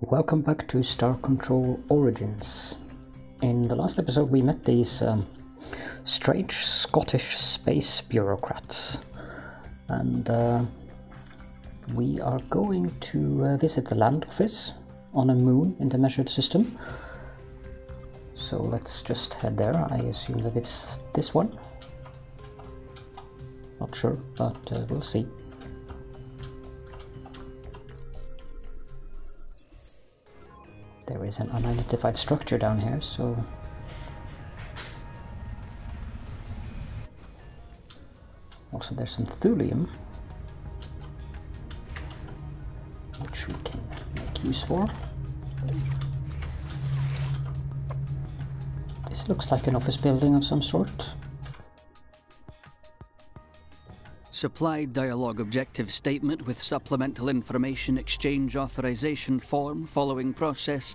Welcome back to Star Control Origins. In the last episode we met these strange Scottish space bureaucrats, and we are going to visit the land office on a moon in the measured system. So let's just head there. I assume that it's this one. Not sure, but we'll see. There is an unidentified structure down here, so... Also there's some thulium, which we can make use for. This looks like an office building of some sort. Supply dialogue objective statement with supplemental information exchange authorization form following process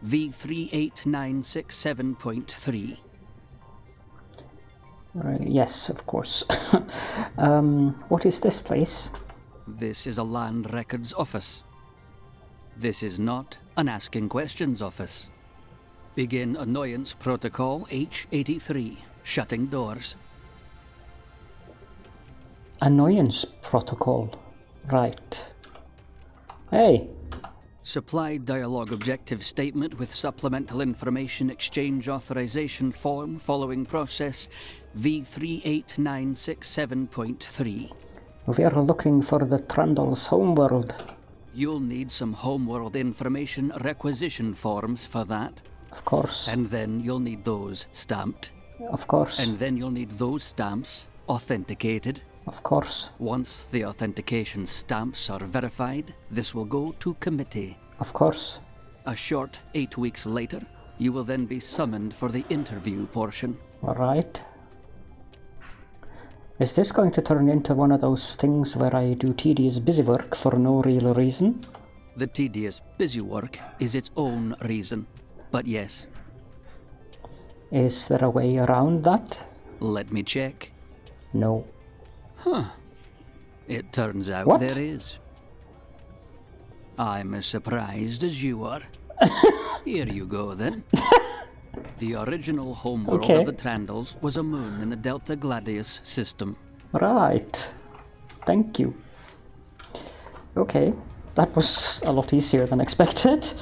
V38967.3. Yes, of course. What is this place? This is a land records office. This is not an asking questions office. Begin annoyance protocol H83, shutting doors. Annoyance protocol. Right. Hey! Supply dialogue objective statement with supplemental information exchange authorization form following process V38967.3. We are looking for the Trandal's Homeworld. You'll need some Homeworld information requisition forms for that. Of course. And then you'll need those stamped. Of course. And then you'll need those stamps authenticated. Of course. Once the authentication stamps are verified, this will go to committee. Of course. A short 8 weeks later, you will then be summoned for the interview portion. Alright. Is this going to turn into one of those things where I do tedious busy work for no real reason? The tedious busy work is its own reason, but yes. Is there a way around that? Let me check. No. Huh. It turns out What? there is. I'm as surprised as you are. Here you go, then. The original homeworld of the Trandals was a moon in the Delta Gladius system. Right. Thank you. Okay. That was a lot easier than expected.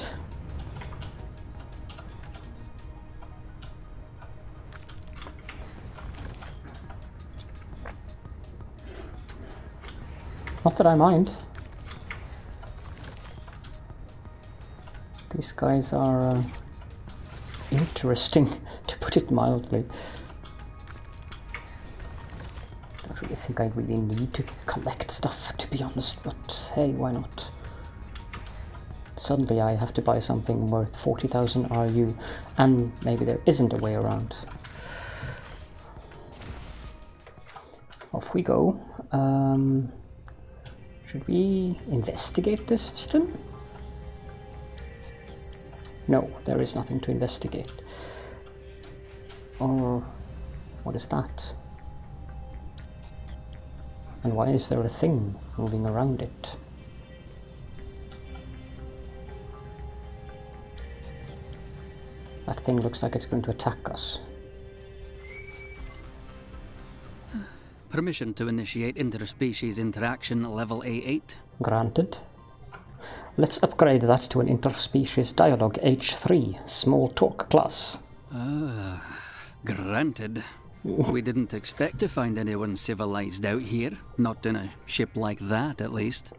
Not that I mind. These guys are interesting, to put it mildly. Don't really think I really need to collect stuff, to be honest, but hey, why not? Suddenly I have to buy something worth 40,000 RU, and maybe there isn't a way around. Off we go. Should we investigate this system? No, there is nothing to investigate. Or what is that? And why is there a thing moving around it? That thing looks like it's going to attack us. Permission to initiate interspecies interaction level A8. Granted. Let's upgrade that to an interspecies dialogue H3, small talk plus. Granted. We didn't expect to find anyone civilized out here, not in a ship like that at least.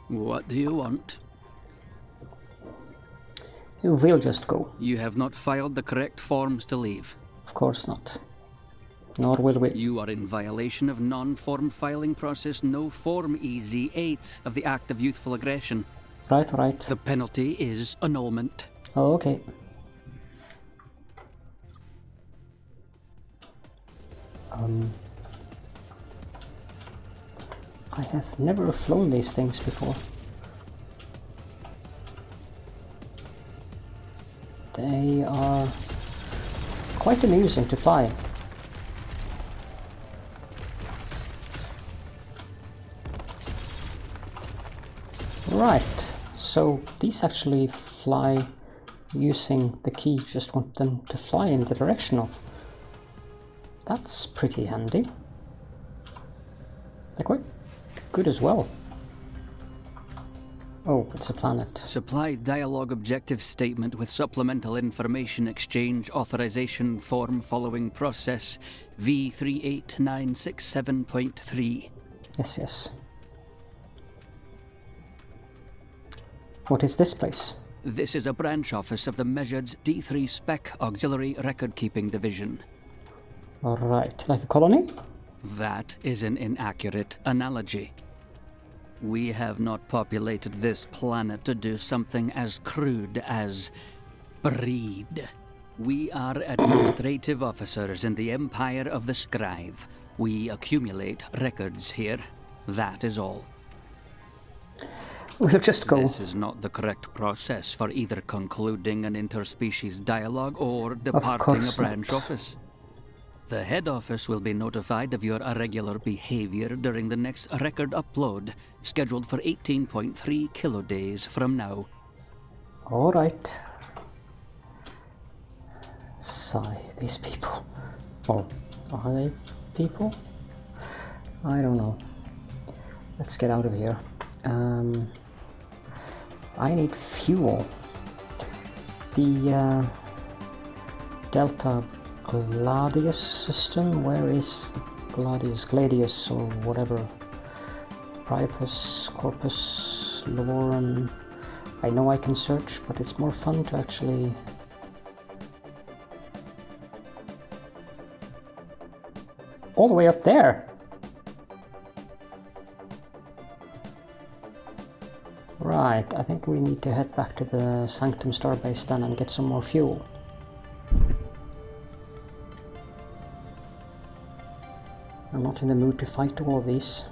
What do you want? We'll just go. You have not filed the correct forms to leave. Of course not. Nor will we. You are in violation of non-form filing process no form EZ8 of the Act of Youthful Aggression. Right, right. The penalty is annulment. Oh, okay. I have never flown these things before. They are quite amusing to fly. Right, So these actually fly using the key, just want them to fly in the direction of. That's pretty handy. They're quite good as well. Oh, it's a planet. Supply dialogue objective statement with supplemental information exchange authorization form following process V38967.3. Yes, yes. What is this place? This is a branch office of the Measured's D3 Spec Auxiliary Record Keeping Division. Alright, like a colony? That is an inaccurate analogy. We have not populated this planet to do something as crude as breed. We are administrative officers in the Empire of the Scribe. We accumulate records here. That is all. We'll just go. This is not the correct process for either concluding an interspecies dialogue or departing a branch office. The head office will be notified of your irregular behavior during the next record upload, scheduled for 18.3 kilodays from now. Alright. Sigh, these people. Or are they people? I don't know. Let's get out of here. I need fuel. The Delta Gladius system, where is the Gladius or whatever, Priapus, Corpus, Loren. I know I can search, but it's more fun to actually all the way up there. Right, I think we need to head back to the Sanctum Starbase then and get some more fuel. I'm not in the mood to fight all of these.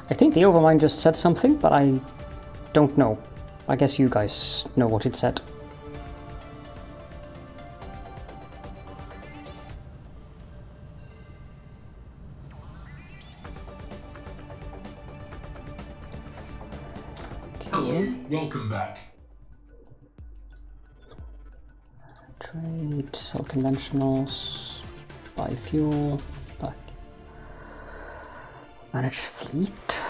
I think the Overmind just said something, but I don't know. I guess you guys know what it said. Hello, welcome back. Trade, sell conventionals, buy fuel, back. Manage fleet.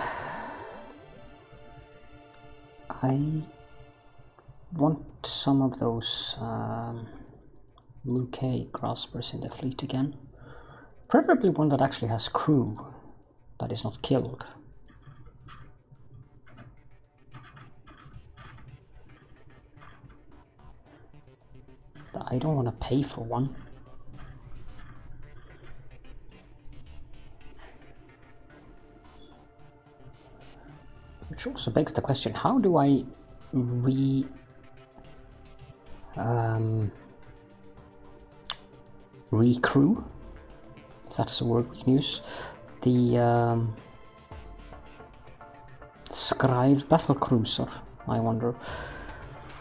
I want some of those Muquet graspers in the fleet again. Preferably one that actually has crew, that is not killed. I don't want to pay for one. Which also begs the question, how do I recrew, if that's the word we can use, the Scribe battle cruiser, I wonder.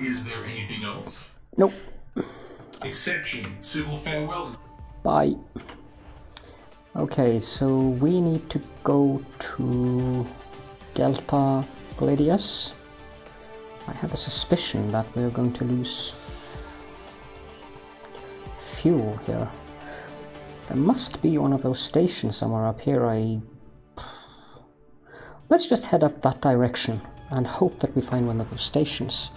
Is there anything else? Nope. Exception, civil farewell. Bye. Okay, so we need to go to Delta Gladius. I have a suspicion that we're going to lose fuel here. There must be one of those stations somewhere up here. Let's just head up that direction and hope that we find one of those stations.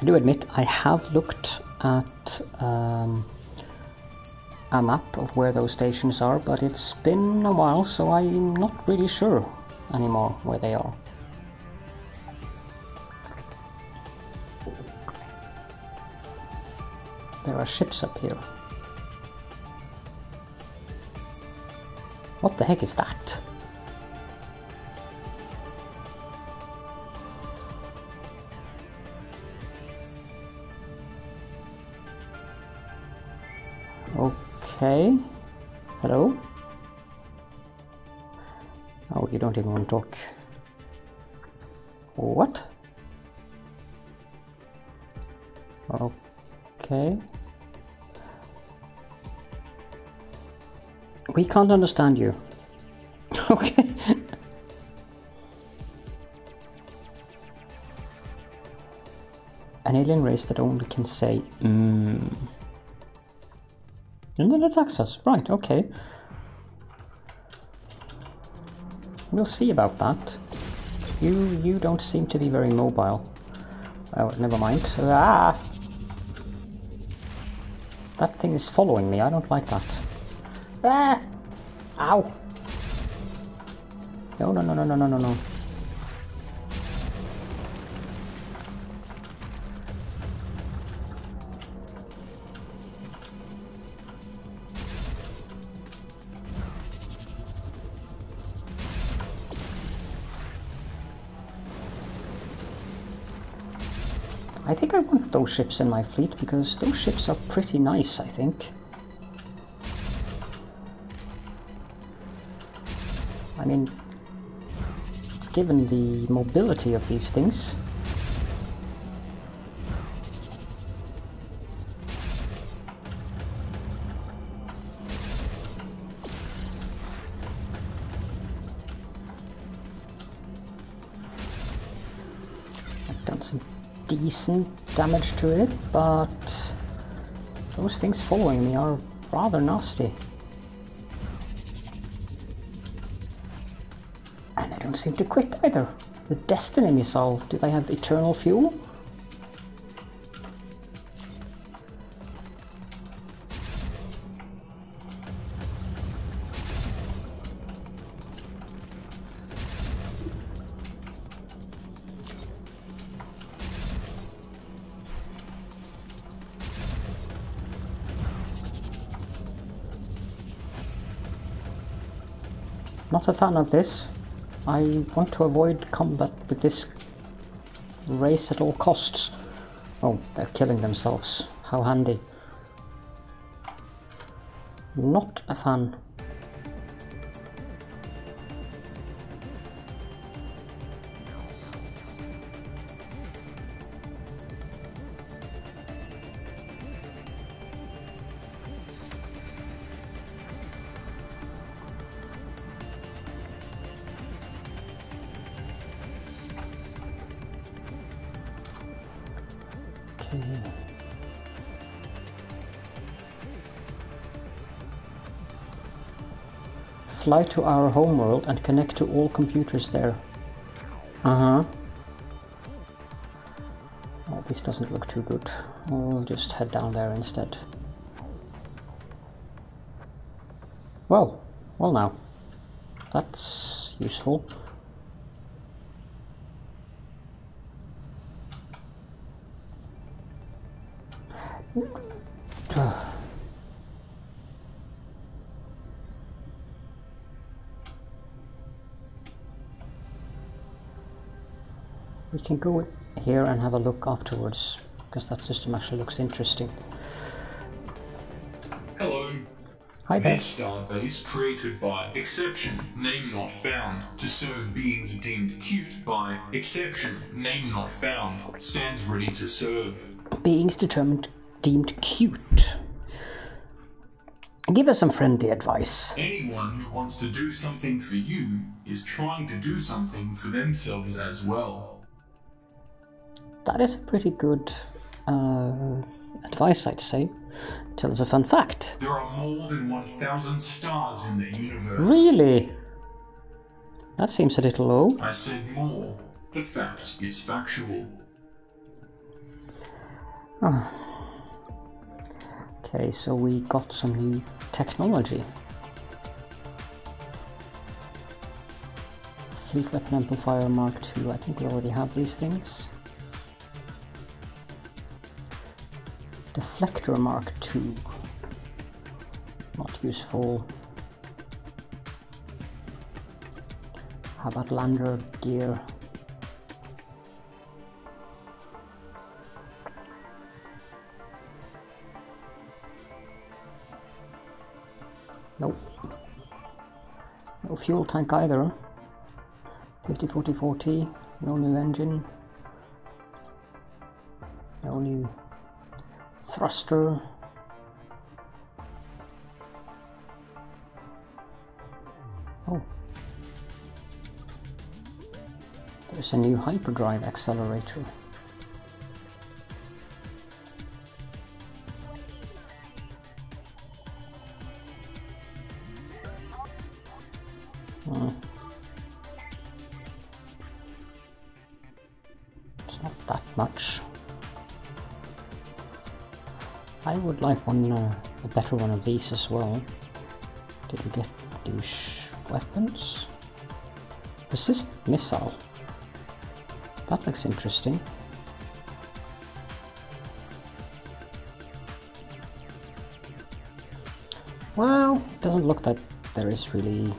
I do admit I have looked at a map of where those stations are, but it's been a while, so I'm not really sure anymore where they are. There are ships up here. What the heck is that? Okay. Hello? Oh, you don't even want to talk. What? Okay. We can't understand you. Okay. An alien race that only can say and then attacks us. Right, okay. We'll see about that. You don't seem to be very mobile. Oh, never mind. Ah! That thing is following me. I don't like that. Ah! Ow! No, no, no, no, no, no, no, no. I think I want those ships in my fleet, because those ships are pretty nice, I think. I mean, given the mobility of these things... I've done some decent damage to it, but those things following me are rather nasty. And they don't seem to quit either. The Destiny missile, do they have eternal fuel? Not a fan of this. I want to avoid combat with this race at all costs. Oh, they're killing themselves. How handy. Not a fan. Fly to our homeworld and connect to all computers there. Well, this doesn't look too good. We'll just head down there instead. Well now. That's useful. We can go here and have a look afterwards, because that system actually looks interesting. Hello. Hi there. This starbase, created by exception, name not found, to serve beings deemed cute by exception, name not found, stands ready to serve. Beings deemed cute. Give us some friendly advice. Anyone who wants to do something for you is trying to do something for themselves as well. That is a pretty good advice, I'd say. Tell us a fun fact. There are more than 1,000 stars in the universe. Really? That seems a little low. I said more. The fact is factual. Oh. Okay, so we got some new technology. Fleet Weapon Amplifier Mark II. I think we already have these things. Deflector Mark II. Not useful. How about lander gear? Nope. No fuel tank either. 50-40-40, no new engine, no new thruster. Oh, there's a new hyperdrive accelerator. It's not that much. I would like one, a better one of these as well. Did we get douche weapons? Resist missile. That looks interesting. Well, it doesn't look that there is really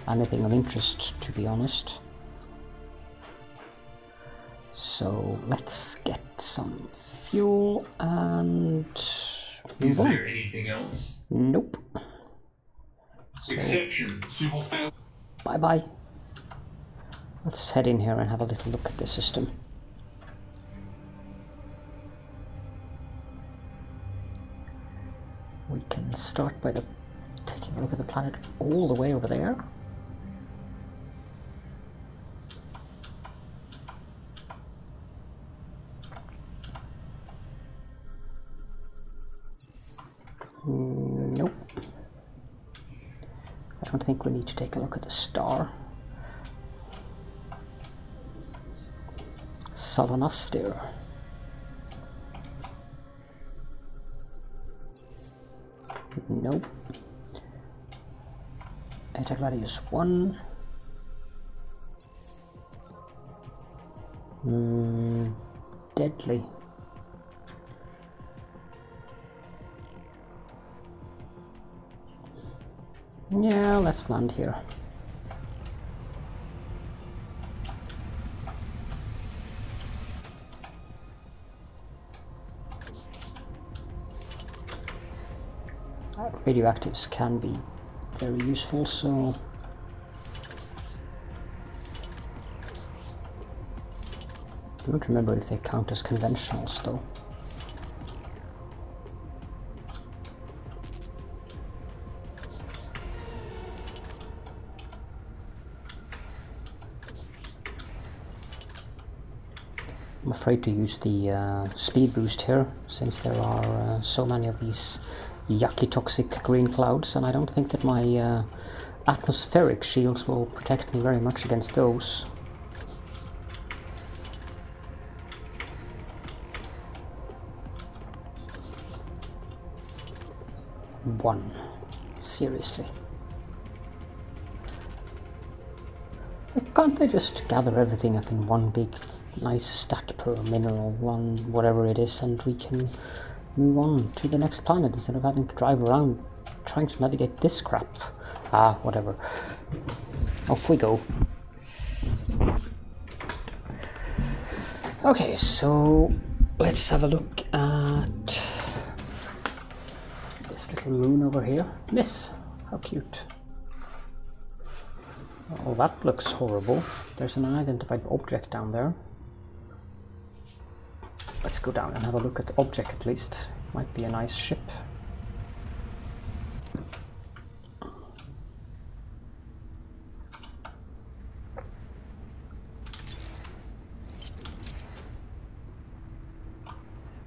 anything of interest, to be honest. So let's get some fuel and is there anything else? Nope. So, Exception. Civil fail. bye bye. Let's head in here and have a little look at the system. We can start by taking a look at the planet all the way over there. Nope. I don't think we need to take a look at the star. Salonastir. Nope. Eta Gladius 1. Deadly. Yeah, let's land here. Radioactives can be very useful, so I don't remember if they count as conventionals though. I'm afraid to use the speed boost here, since there are so many of these yucky toxic green clouds, and I don't think that my atmospheric shields will protect me very much against those. One. Seriously. Can't they just gather everything up in one big nice stack per mineral, one whatever it is, and we can move on to the next planet instead of having to drive around trying to navigate this crap? Ah, whatever. Off we go. Okay, so let's have a look at this little moon over here. Miss, how cute. Oh, that looks horrible. There's an unidentified object down there. Let's go down and have a look at the object at least. Might be a nice ship.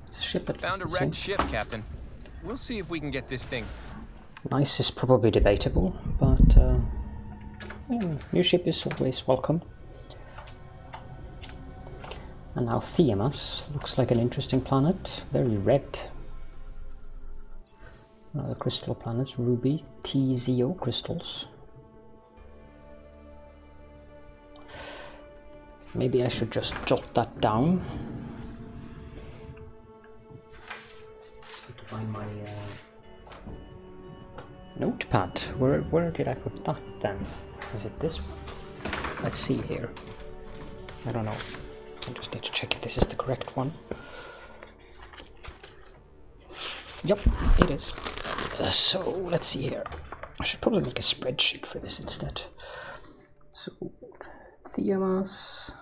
It's a ship at Found a wrecked ship, Captain. We'll see if we can get this thing. Nice is probably debatable, but new ship is always welcome. And now Theamas looks like an interesting planet, very red. The crystal planets, ruby, TZO crystals. Maybe I should just jot that down. Need to find my notepad. Where did I put that then? Is it this one? Let's see here. I don't know. I just need to check if this is the correct one. Yep, it is. So let's see here. I should probably make a spreadsheet for this instead. So Theamas.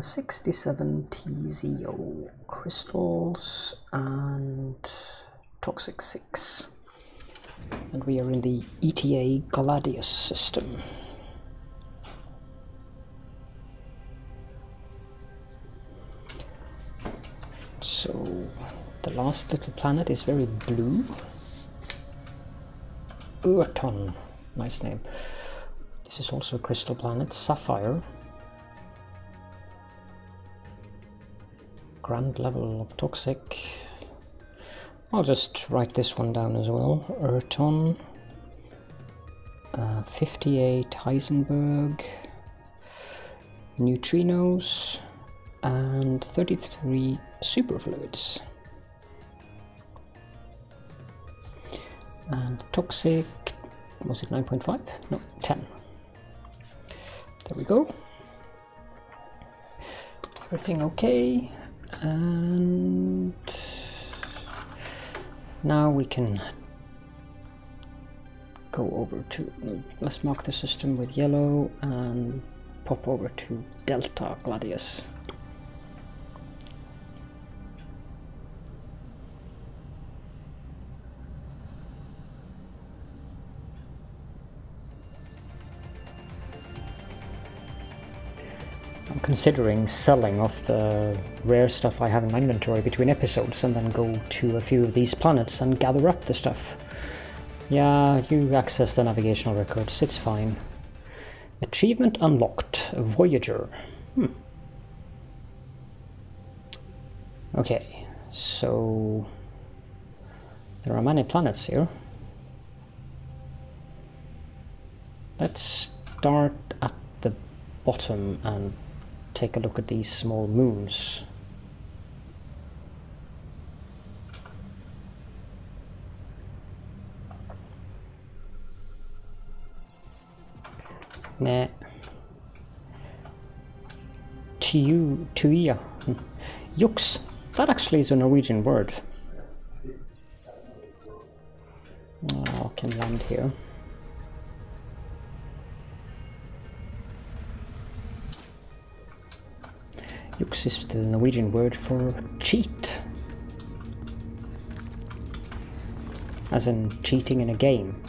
67 TZO crystals and toxic 6. And we are in the ETA Gladius system. So the last little planet is very blue. Uaton, nice name. This is also a crystal planet, Sapphire. Grand level of toxic. I'll just write this one down as well. Urton. 58 Heisenberg. Neutrinos. And 33 superfluids. And toxic, was it 9.5? No, 10. There we go. Everything okay. And now we can go over to, let's mark the system with yellow and pop over to Delta Gladius. I'm considering selling off the rare stuff I have in my inventory between episodes and then go to a few of these planets and gather up the stuff. Yeah, you access the navigational records, it's fine. Achievement unlocked, Voyager. Okay, so there are many planets here. Let's start at the bottom and take a look at these small moons. Nah. Tuia. Yux. That actually is a Norwegian word. Oh, I can land here. Yux is the Norwegian word for cheat. As in cheating in a game.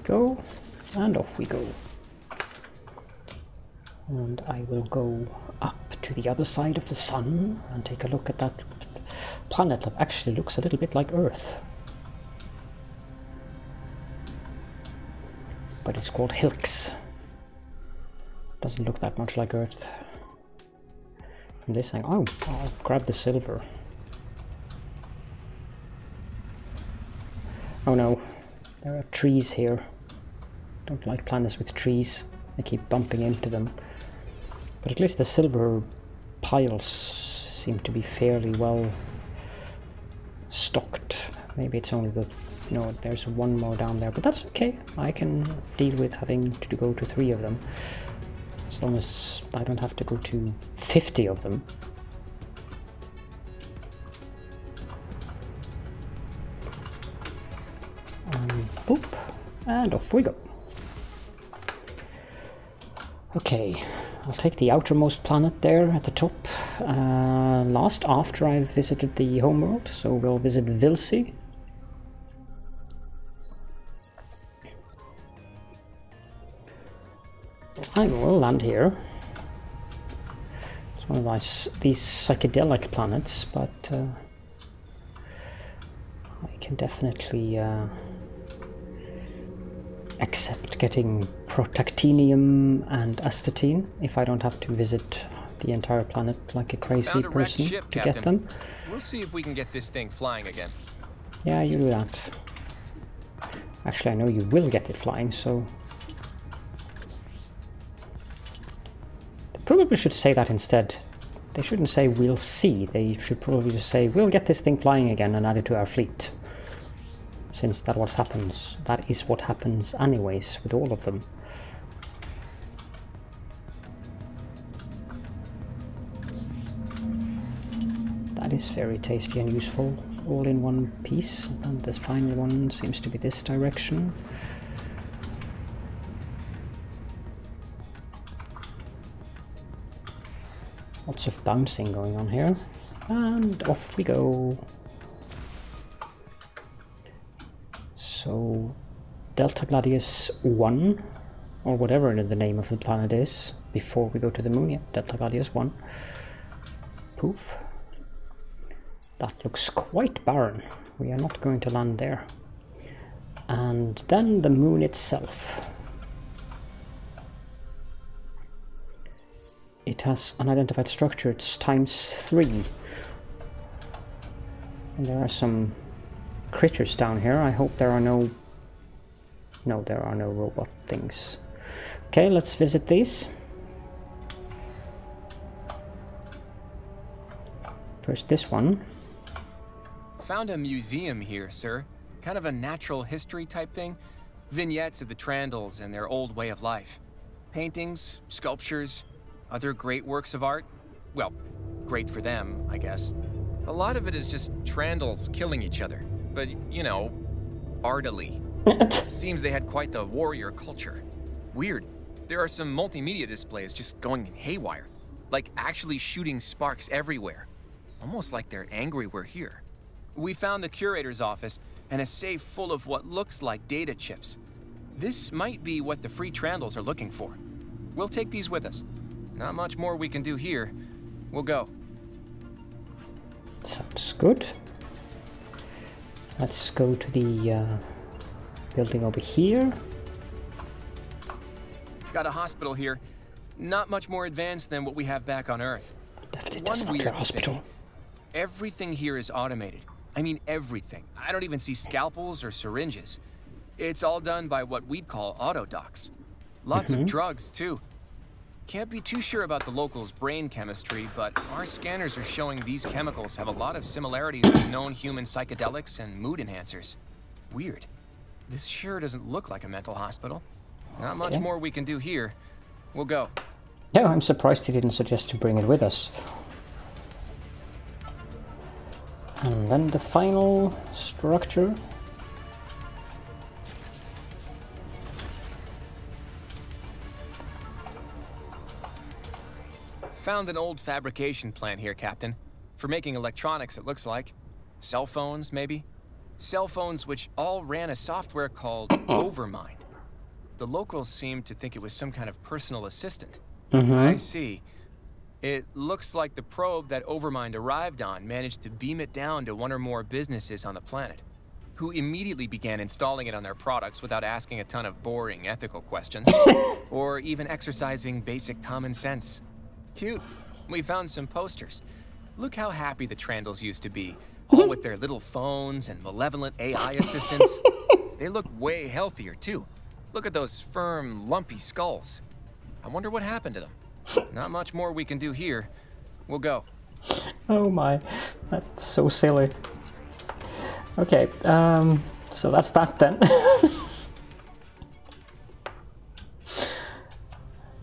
Go, and off we go. And I will go up to the other side of the sun and take a look at that planet that actually looks a little bit like Earth. But it's called Hilks. Doesn't look that much like Earth. From this angle, oh, I'll grab the silver. Oh no, there are trees here. Don't like planets with trees. I keep bumping into them. But at least the silver piles seem to be fairly well stocked. Maybe it's only the... No, there's one more down there, but that's okay. I can deal with having to go to 3 of them. As long as I don't have to go to 50 of them. Boop, and off we go. Okay, I'll take the outermost planet there at the top last after I've visited the Homeworld, so we'll visit Vilsi. I will land here. It's one of these psychedelic planets, but I can definitely accept getting protactinium and astatine if I don't have to visit the entire planet like a crazy person ship, to Captain. get them. We'll see if we can get this thing flying again. Yeah, you do that. Actually, I know you will get it flying, so... They probably should say that instead. They shouldn't say we'll see, they should probably just say we'll get this thing flying again and add it to our fleet. Since that is what happens anyways with all of them. That is is very tasty and useful, all in one piece. And this final one seems to be this direction. Lots of bouncing going on here. And off we go. So, Delta Gladius 1, or whatever the name of the planet is, before we go to the moon. Yeah, Delta Gladius 1. Poof. That looks quite barren. We are not going to land there. And then the moon itself. It has unidentified structure, it's ×3. And there are some critters down here. I hope there are no... No, there are no robot things. Okay, let's visit these. First this one. Found a museum here, sir. Kind of a natural history type thing. Vignettes of the Trandals and their old way of life. Paintings, sculptures, other great works of art. Well, great for them, I guess. A lot of it is just Trandals killing each other. But, you know, artily. Seems they had quite the warrior culture. Weird. There are some multimedia displays just going haywire. Like actually shooting sparks everywhere. Almost like they're angry we're here. We found the curator's office and a safe full of what looks like data chips. This might be what the free Trandals are looking for. We'll take these with us. Not much more we can do here. We'll go. Sounds good. Let's go to the building over here. Got a hospital here. Not much more advanced than what we have back on Earth. Definitely does not look like a hospital. Everything here is automated. I mean everything. I don't even see scalpels or syringes. It's all done by what we'd call autodocs. Lots of drugs, too. Can't be too sure about the locals' brain chemistry, but our scanners are showing these chemicals have a lot of similarities with known human psychedelics and mood enhancers. Weird. This sure doesn't look like a mental hospital. Not much more we can do here. We'll go. Yeah, I'm surprised he didn't suggest to bring it with us. And then the final structure. Found an old fabrication plant here, Captain. For making electronics, it looks like. Cell phones, maybe? Cell phones which all ran a software called Overmind. The locals seemed to think it was some kind of personal assistant. I see. It looks like the probe that Overmind arrived on managed to beam it down to one or more businesses on the planet, who immediately began installing it on their products without asking a ton of boring ethical questions, or even exercising basic common sense. Cute. We found some posters. Look how happy the Trandals used to be, all with their little phones and malevolent AI assistants. They look way healthier, too. Look at those firm, lumpy skulls. I wonder what happened to them. Not much more we can do here. We'll go. Oh my, that's so silly. Okay, so that's that then.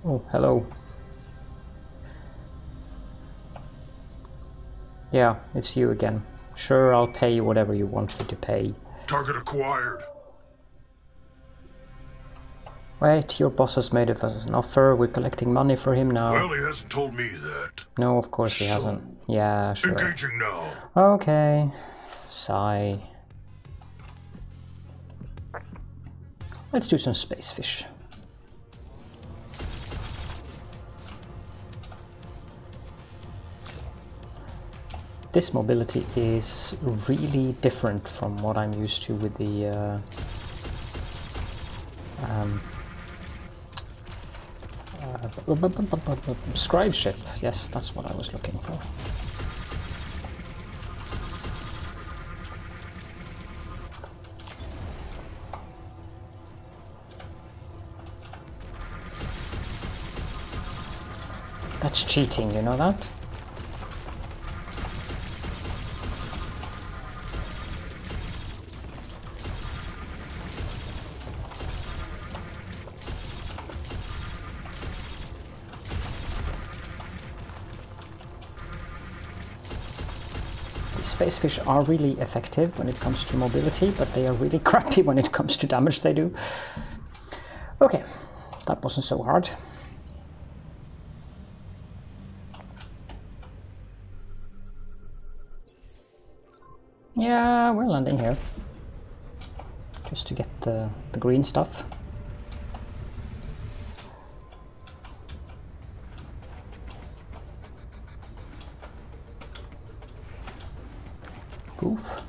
Oh, hello. Yeah, it's you again. Sure, I'll pay you whatever you want me to pay. Target acquired. Wait, your boss has made us an offer. We're collecting money for him now. Well, he hasn't told me that. No, of course he hasn't. Yeah, sure. Engaging now. Okay. Sigh. Let's do some space fish. This mobility is really different from what I'm used to with the scribe ship. Yes, that's what I was looking for. That's cheating, you know that? space fish are really effective when it comes to mobility, but they are really crappy when it comes to damage they do. Okay, that wasn't so hard. Yeah, we're landing here. Just to get the green stuff. Poof.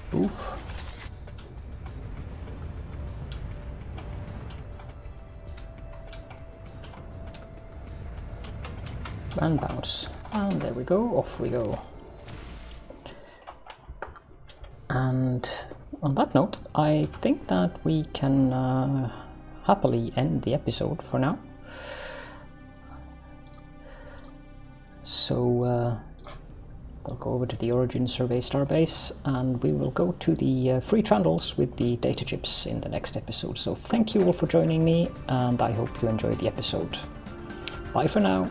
Poof. And bounce. And there we go, off we go. And on that note, I think that we can happily end the episode for now. So we'll go over to the Origin Survey Starbase and we will go to the free Trandals with the data chips in the next episode. So thank you all for joining me and I hope you enjoyed the episode. Bye for now.